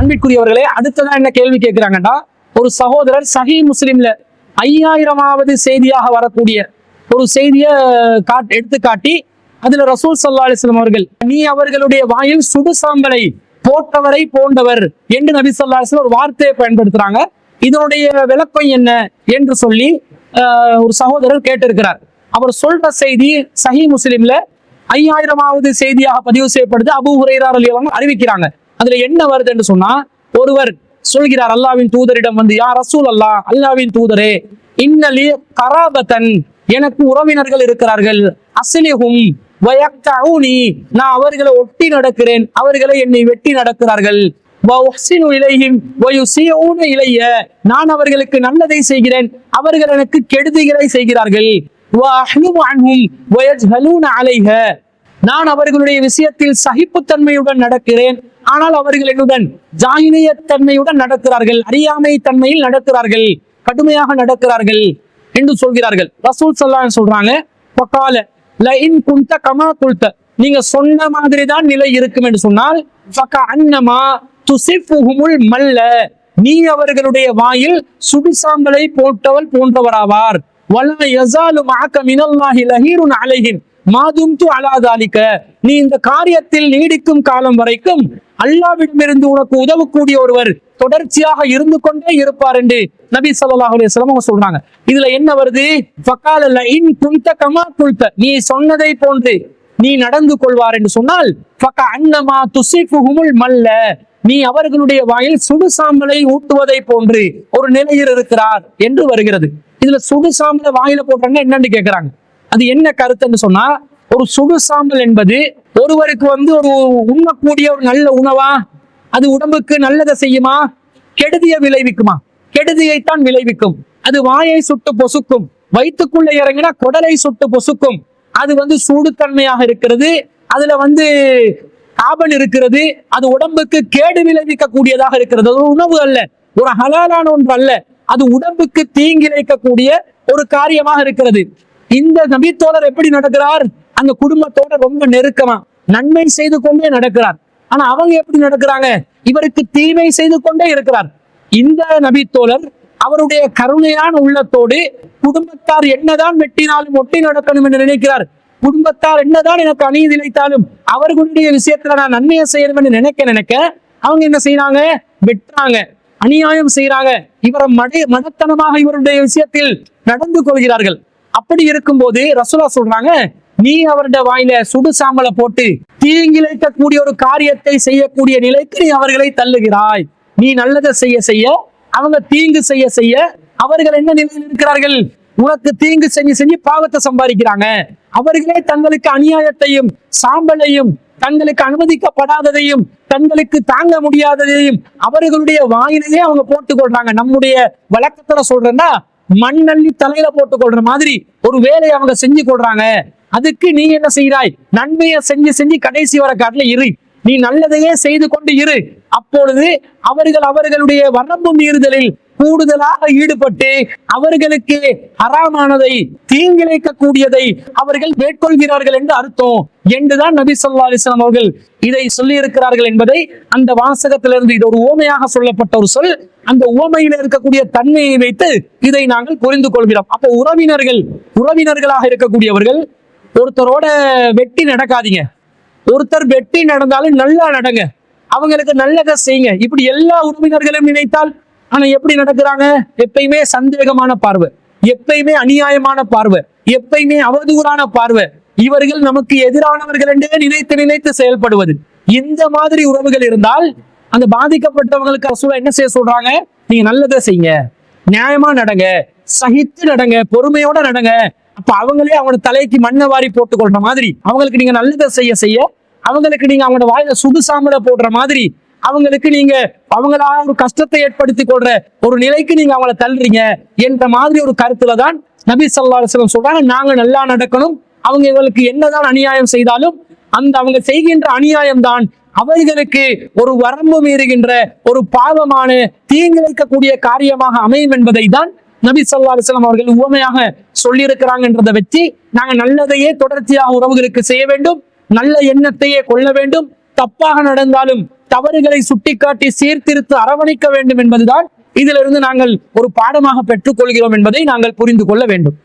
அன்பிற்குரியவர்களே, அடுத்ததான் என்ன கேள்வி கேட்கிறாங்கன்னா, ஒரு சகோதரர் சஹீ முஸ்லிம்ல 5000வது செய்தியாக வரக்கூடிய ஒரு செய்தியை எடுத்து காட்டி அதுல ரசூல் ஸல்லல்லாஹு அலைஹி வஸல்லம் அவர்கள், நீ அவர்களுடைய வாயில் சுடு சாம்பலை போட்டவரை போன்றவர் என்று நபி ஸல்லல்லாஹு அலைஹி வஸல்லம் ஒரு வார்த்தையை பயன்படுத்துறாங்க. இதனுடைய விளக்கம் என்ன என்று சொல்லி ஒரு சகோதரர் கேட்டிருக்கிறார். அவர் சொல்ற செய்தி சஹீ முஸ்லிம்ல 5000வது செய்தியாக பதிவு செய்யப்படுது. அபூ ஹுரைரா ரலியல்லாஹு அன்ஹு அறிவிக்கிறாங்க. அதுல என்ன வருது என்று சொன்னா, ஒருவர் சொல்கிறார் அல்லாஹ்வின் தூதரிடம் வந்து, யா ரசூல் அல்லாஹ், அல்லாஹ்வின் தூதரே, இன்னலி கராபத்தன், எனக்கு உறவினர்கள் இருக்கிறார்கள், அஸ்லிஹும் வயக்தஊனி, நான் அவர்களை ஒட்டி நடக்கிறேன், அவர்களை என்னை வெட்டி நடக்கிறார்கள், வஉஹ்சினு இலைஹிம் வயுஸீஊன இலைய, நான் அவர்களுக்கு நல்லதை செய்கிறேன், அவர்கள் எனக்கு கெடுதிகளை செய்கிறார்கள், வஅஹ்லுமு அன்ஹும் வயஜ்ஹலூன அலைஹ, நான் அவர்களுடைய விஷயத்தில் சகிப்புத்தன்மையுடன் நடக்கிறேன், ஆனால் அவர்கள் என்னுடன் ஜாஹிலியத்தன்மையுடன் நடக்கிறார்கள், அறியாமை தன்மையில் நடக்கிறார்கள், கடுமையாக நடக்கிறார்கள் என்று சொல்கிறார்கள். ரசூல் ஸல்லல்லாஹு அலைஹி வஸல்லம் சொல்றாங்க, ஃபகால லஇன் குன்த கமா குல்த, நீங்க சொன்ன மாதிரி தான் நிலை இருக்கும் என்று சொன்னால், ஃபகஅன்னமா துஸிஃபுஹுமுல் மல்ல, நீ அவர்களுடைய வாயில் சுடுசாம்பலை போட்டவள் போன்றவராவார், வலா யஸாலு மஅக மினல்லாஹி லஹீருன் அலைஹிம் மாதும்து அலா தாலிக, நீ இந்த காரியத்தில் நீடிக்கும் காலம் வரைக்கும் அல்லாஹ்விடமிருந்து உனக்கு உதவக்கூடிய ஒருவர் தொடர்ச்சியாக இருந்து கொண்டே இருப்பார் என்று நபி ஸல்லல்லாஹு அலைஹி வஸல்லம் சொல்றாங்க. இதுல என்ன வருது? ஃபகால லஇன் குன்த கமா குல்த, நீ சொன்னதை போன்று நீ நடந்து கொள்வார் என்று சொன்னால், ஃபகஅன்னமா துஸிஃபுஹுமுல் மல்ல, நீ அவர்களுடைய வாயில் சுடு சாம்பலை ஊட்டுவதை போன்று ஒரு நிலையில் இருக்கிறார் என்று வருகிறது. இதுல சுடு சாம்பலை வாயில போட்டாங்க என்னன்னு கேட்கிறாங்க. அது என்ன கருத்துன்னு சொன்னா, ஒரு சுடு சாம்பல் என்பது ஒருவருக்கு ஒரு உண்ணக்கூடிய ஒரு நல்ல உணவா, அது உடம்புக்கு நல்லதை செய்யுமா, கெடுதியை விளைவிக்குமா? கெடுதியைத்தான் விளைவிக்கும். அது வாயை சுட்டு பொசுக்கும், வயிற்றுக்குள்ள இறங்கினா குடலை சுட்டு பொசுக்கும். அது சூடுத்தன்மையாக இருக்கிறது, அதுல காபன் இருக்கிறது, அது உடம்புக்கு கேடு விளைவிக்க கூடியதாக இருக்கிறது. ஒரு உணவு அல்ல, ஒரு ஹலாலான ஒன்று அல்ல, அது உடம்புக்கு தீங்கிழைக்கக்கூடிய ஒரு காரியமாக இருக்கிறது. இந்த நபித்தோழர் எப்படி நடக்கிறார்? அந்த குடும்பத்தோட ரொம்ப நெருக்கமா நன்மை செய்து கொண்டே நடக்கிறார். ஆனா அவங்க எப்படி நடக்கிறாங்க? இவருக்கு தீமை செய்து கொண்டே இருக்கிறார். இந்த நபித்தோழர் அவருடைய கருணையான உள்ளத்தோடு குடும்பத்தார் என்னதான் வெட்டினாலும் ஒட்டி நடக்கணும் என்று நினைக்கிறார். குடும்பத்தார் என்னதான் எனக்கு அநீதி இழைத்தாலும் அவர்களுடைய விஷயத்துல நான் நன்மையை செய்யணும் என்று நினைக்க அவங்க என்ன செய்யறாங்க? வெட்டுறாங்க, அநியாயம் செய்யறாங்க. இவரை மடத்தனமாக இவருடைய விஷயத்தில் நடந்து கொள்கிறார்கள். அப்படி இருக்கும்போது ரசூலுல்லாஹ் சொல்றாங்க, நீ அவருடைய வாயில சுடு சாம்பலை போட்டு தீங்கிழைக்கக்கூடிய ஒரு காரியத்தை செய்யக்கூடிய நிலைக்கு நீ அவர்களை தள்ளுகிறாய். நீ நல்லதை செய்ய செய்ய அவங்க தீங்கு செய்ய செய்ய அவர்கள் என்ன நிலையில் இருக்கிறார்கள்? உனக்கு தீங்கு செஞ்சு பாவத்தை சம்பாதிக்கிறாங்க. அவர்களே தங்களுக்கு அநியாயத்தையும் சாம்பலையும் தங்களுக்கு அனுமதிக்கப்படாததையும் தங்களுக்கு தாங்க முடியாததையும் அவர்களுடைய வாயிலேயே அவங்க போட்டுக் கொள்றாங்க. நம்முடைய வழக்கத்துல சொல்றேன்னா, மண்ணள்ளி தலையில போட்டுக் கொள்ற மாதிரி ஒரு வேலையை அவங்க செஞ்சு கொள்றாங்க. அதுக்கு நீ என்ன செய்கிறாய்? நன்மையை செஞ்சு கடைசி வர காட்டுல இரு, நீ நல்லதையே செய்து கொண்டு இரு. அப்பொழுது அவர்களுடைய வரம்பு மீறுதலில் கூடுதலாக ஈடுபட்டு அவர்களுக்கு ஹராமானதை தீங்கிழைக்கக்கூடியதை அவர்கள் மேற்கொள்கிறார்கள் என்று அர்த்தம் என்றுதான் நபி ஸல்லல்லாஹு அலைஹி வஸல்லம் அவர்கள் இதை சொல்லி இருக்கிறார்கள் என்பதை அந்த வாசகத்திலிருந்து, இது ஒரு உவமையாக சொல்லப்பட்ட ஒரு சொல், அந்த உவமையில் இருக்கக்கூடிய தன்மையை வைத்து இதை நாங்கள் புரிந்து கொள்கிறோம். அப்போ உறவினர்களாக இருக்கக்கூடியவர்கள் ஒருத்தரோட வெட்டி நடக்காதீங்க. ஒருத்தர் வெட்டி நடந்தாலும் நல்லா நடங்க, அவங்களுக்கு நல்லதை செய்யுங்க. இப்படி எல்லா உறவினர்களும் நினைத்தால், ஆனா எப்படி நடக்கிறாங்க? எப்பயுமே சந்தேகமான பார்வை, எப்பயுமே அநியாயமான பார்வை, எப்பயுமே அவதூறான பார்வை, இவர்கள் நமக்கு எதிரானவர்கள் என்றே நினைத்து செயல்படுவது. இந்த மாதிரி உறவுகள் இருந்தால் அந்த பாதிக்கப்பட்டவங்களுக்கு ரசூலுல்லாஹ் என்ன செய்ய சொல்றாங்க? நீங்க நல்லதை செய்யுங்க, நியாயமா நடங்க, சகித்து நடங்க, பொறுமையோட நடங்க. அப்ப அவங்களே அவங்க தலைக்கு மண்ணை வாரி போட்டுக் கொள்ற மாதிரி அவங்களுக்கு நீங்க நல்லதை செய்ய செய்ய அவங்களுக்கு நீங்க அவங்களோட வாயில சுடு சாம்பலை போடுற மாதிரி அவங்களுக்கு நீங்க அவங்களா ஒரு கஷ்டத்தை ஏற்படுத்தி கொள்ற ஒரு நிலைக்கு நீங்க அவங்கள தள்ளுறீங்க என்ற மாதிரி ஒரு கருத்துலதான் நபி ஸல்லல்லாஹு அலைஹி வஸல்லம் சொல்றாங்க, நாங்க நல்லா நடக்கணும். அவங்க இவங்களுக்கு என்னதான் அநியாயம் செய்தாலும் அந்த அவங்க செய்கின்ற அநியாயம் தான் அவர்களுக்கு ஒரு வரம்பு மீறுகின்ற ஒரு பாவமான தீங்கிழைக்கக்கூடிய காரியமாக அமையும் என்பதை தான் நபி ஸல்லல்லாஹு அலைஹி வஸல்லம் அவர்கள் உவமையாக சொல்லி இருக்கிறாங்கன்றதை வச்சு நாங்க நல்லதையே தொடர்ச்சியாக உறவுகளுக்கு செய்ய வேண்டும், நல்ல எண்ணத்தையே கொள்ள வேண்டும், தப்பாக நடந்தாலும் தவறுகளை சுட்டிக்காட்டி சீர்திருத்து அரவணைக்க வேண்டும் என்பதுதான் இதிலிருந்து நாங்கள் ஒரு பாடமாக பெற்றுக் கொள்கிறோம் என்பதை நாங்கள் புரிந்து கொள்ள வேண்டும்.